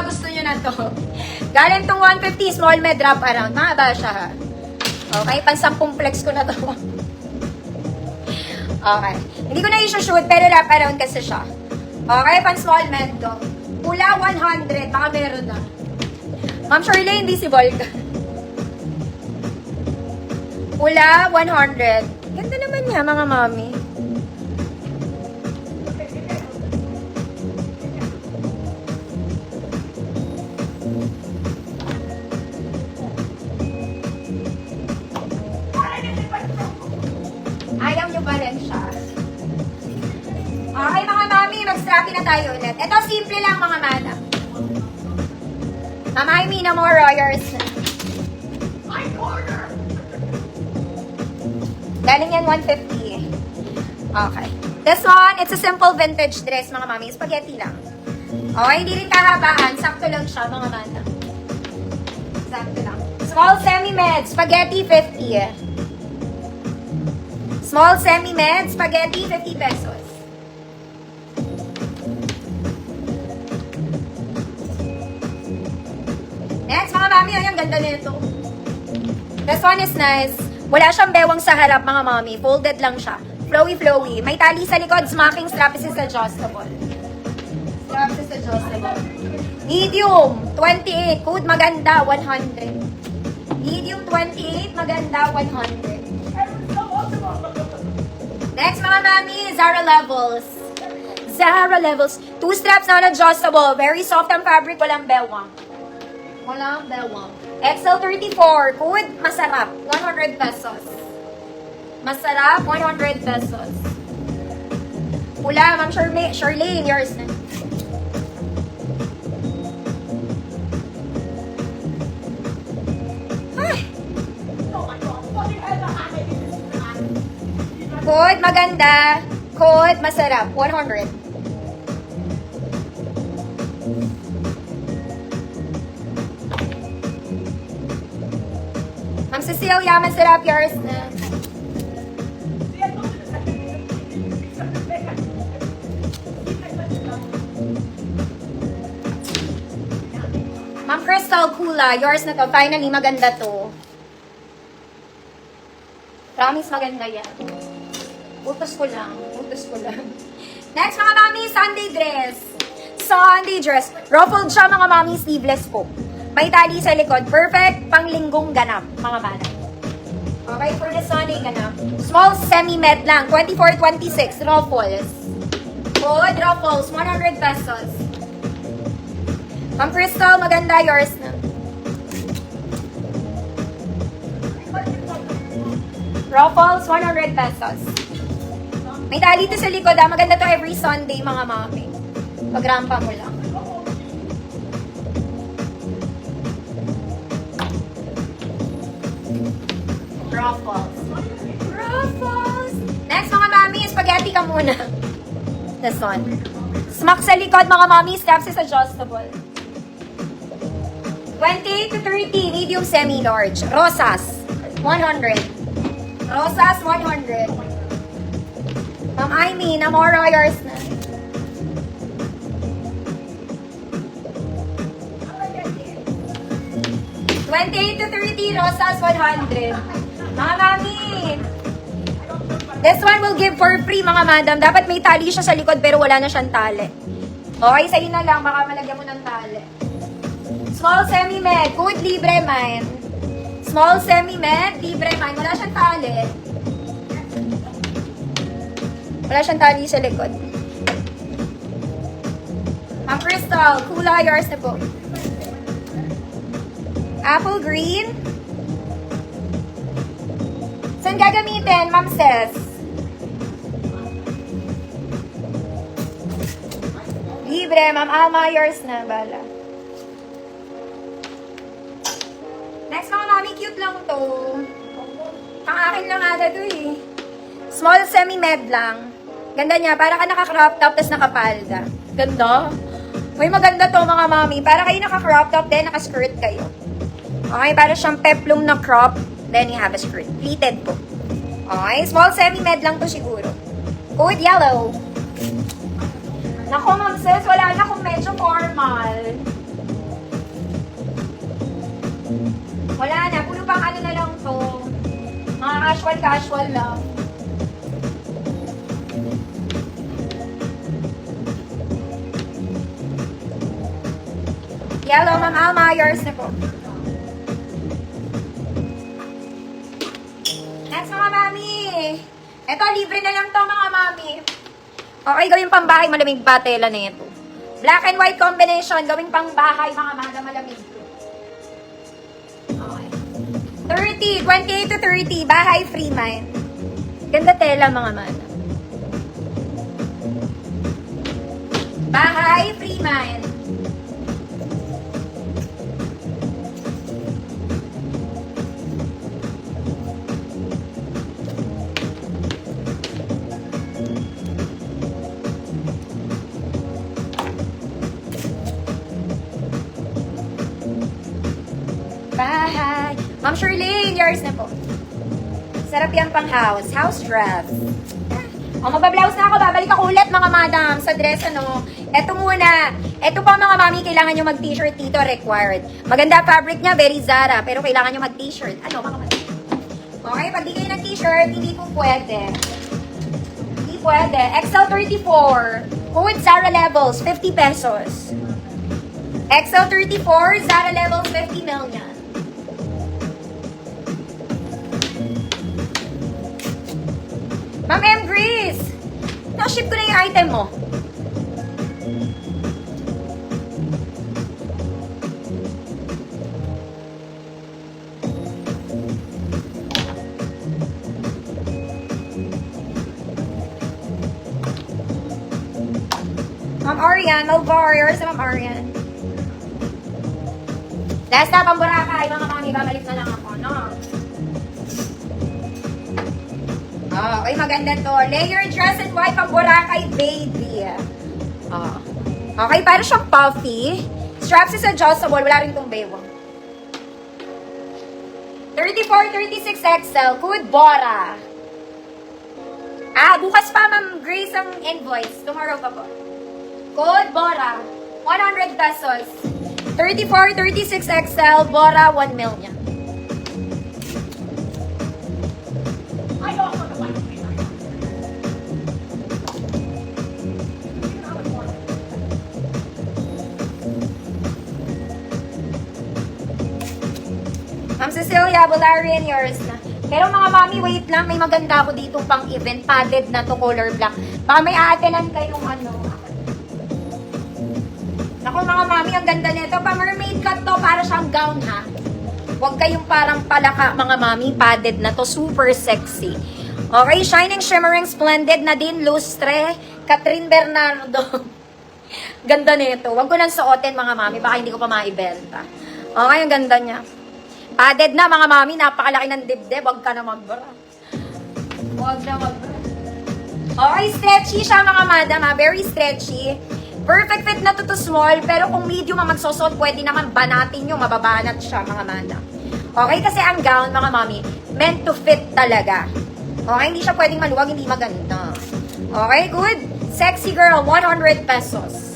Gusto nyo na to. Galing tong 150 small med wrap around. Mahaba siya ha. Okay, pang 10 flex ko na to. Okay. Hindi ko na i-shoot pero wrap around kasi siya. Okay, pang small med to. Pula 100, baka meron na. Ma'am Shirley, invisible ka. Pula 100. Ganda naman niya mga mami. Ayaw nyo pa rin siya. Okay mga mami, mag-strappy na tayo ulit. Ito simple lang mga mana. Mama, I mean, more Royers. Galing yan 150. Okay. This one, it's a simple vintage dress mga mami. Spaghetti lang. Okay, hindi rin kahabaan. Sakto lang siya mga mana. Sakto lang. Small semi-med, spaghetti 50. Small semi-med, spaghetti, 50 pesos. Next, mga mami, ay, ang ganda nito. This one is nice. Wala siyang bewang sa harap, mga mami. Folded lang siya. Flowy-flowy. May tali sa likod, smacking strap is adjustable. Strap is adjustable. Medium, 28. Code maganda, 100. Medium, 28. Maganda, 100. Next, mga mami, Zara Levels. Zara Levels. 2 straps na adjustable. Very soft ang fabric. Walang bewang. Walang bewang. XL34. Code, masarap. 100 pesos. Masarap, 100 pesos. Pula, Ma'am Charlene, yours na. Ay! Code, maganda. Code, masarap. 100. Ma'am Cecilia, masarap. Yours na. Ma'am Crystal Kula, yours na to. Finally, maganda to. Promise, maganda yan. Utos ko lang. Utos ko lang. Next, mga mami, Sunday dress. Sunday dress. Ruffled siya, mga mami, sleeveless po. May tali sa likod. Perfect pang linggong ganap, mga mana. Okay, for the Sunday ganap. Small semi-med lang. 24-26. Ruffles. Code, ruffles. 100 pesos. Ma'am Crystal, maganda. Yours na. Ruffles, 100 pesos. May tali dito sa likod, ah. Maganda to every Sunday, mga mami. Pagrampa mo lang. Ruffles. Ruffles! Next, mga mami, spaghetti ka muna. This one. Smack sa likod, mga mami. Straps is adjustable. 28 to 30, medium semi-large. Rosas, 100. Rosas, 100. Ma'am Aimee, Namora, yours na. $28 to 30, Rosas, 100. Mga mami, this one will give for free, mga madam. Dapat may tali siya sa likod pero wala na siyang tali. Okay, sa'yo na lang. Baka malagyan mo ng tali. Small semi-med. Good, libre man. Small semi-med, libre man. Wala siyang tali. Wala siyang tali sa likod. Ma'am Crystal, Kula, yours na po. Apple green. Saan gagamitin, Ma'am Ses? Libre, Ma'am Alma, yours na. Bala. Next, mga mami, cute lang to. Ang akin lang ata to eh. Small semi-med lang. Ganda niya, para ka naka-crop top, tapos nakapalda. Ganda. Uy, maganda to mga mami. Para kayo naka-crop top, then naka-skirt kayo. Okay, para siyang peplum na crop. Then you have a skirt. Pleated po. Okay, small semi-med lang to siguro. Code yellow. Naku, ma'am sis, wala na kung medyo formal. Wala na, puro pang ano na lang to. Mga casual lang. Yellow, Ma'am Alma, yours na po. Next, mga mami. Ito, libre na lang to, mga mami. Okay, gawing pambahay, malamig ba tela na ito. Black and white combination, gawing pangbahay, mga mada, malamig. Okay. 30, 28 to 30, bahay, free mind. Ganda tela, mga mada. Bahay, free mind. Bahay. Ma'am Shirley, yours na po. Sarap yan pang house. House dress. O, magbablouse na ako. Babalik ako ulit, mga madam, sa dress, ano. Eto muna. Eto pa, mga mami, kailangan nyo mag-t-shirt dito, required. Maganda fabric niya, very Zara, pero kailangan nyo mag-t-shirt. Ano, mga mami? Okay, pag di kayo ng-t-shirt, hindi po pwede. Hindi pwede. XL34. Code Zara Levels, 50 pesos. XL34, Zara Levels, 50 million. Ma'am M. Grace, na-ship ko na yung item mo. Ma'am Arian, Malvar, yours na Ma'am Arian. Last na, pang Boracay, mga mami, babalik na lang ako, no? Okay, maganda to. Layer dress and white pang Boracay, baby. Okay, para siyang puffy. Straps is adjustable. Wala rin tong baywang. 34, 36 XL. Code Bora. Bukas pa, Ma'am Grace, ang invoice. Tomorrow pa po. Code Bora. 100 pesos. 34, 36 XL. Bora, 1 million. Ma'am Cecilia, Bularian, yours na. Pero mga mami, wait lang. May maganda ako dito pang event. Padded na to, color black. Baka may aatinan kayong ano. Naku mga mami, ang ganda nito. Pa mermaid cut to, para siyang gown ha. Huwag kayong parang palaka mga mami. Padded na to, super sexy. Okay, shining, shimmering, splendid na din. Lustre, Catherine Bernardo. Ganda nito. Huwag ko nang suotin mga mami. Baka hindi ko pa maibenta. Okay, ang ganda niya. Padded na mga mami, napakalaki ng dibdib. Huwag ka na magbara. Huwag na magbara. Okay, stretchy siya mga madam ha. Very stretchy. Perfect fit na to small, pero kung medium ang magsusot, pwede naman banatin nyo, mababanat siya mga madam. Okay, kasi ang gown mga mami, meant to fit talaga. Okay, hindi siya pwedeng maluwag, hindi maganda. Okay, good. Sexy girl, 100 pesos.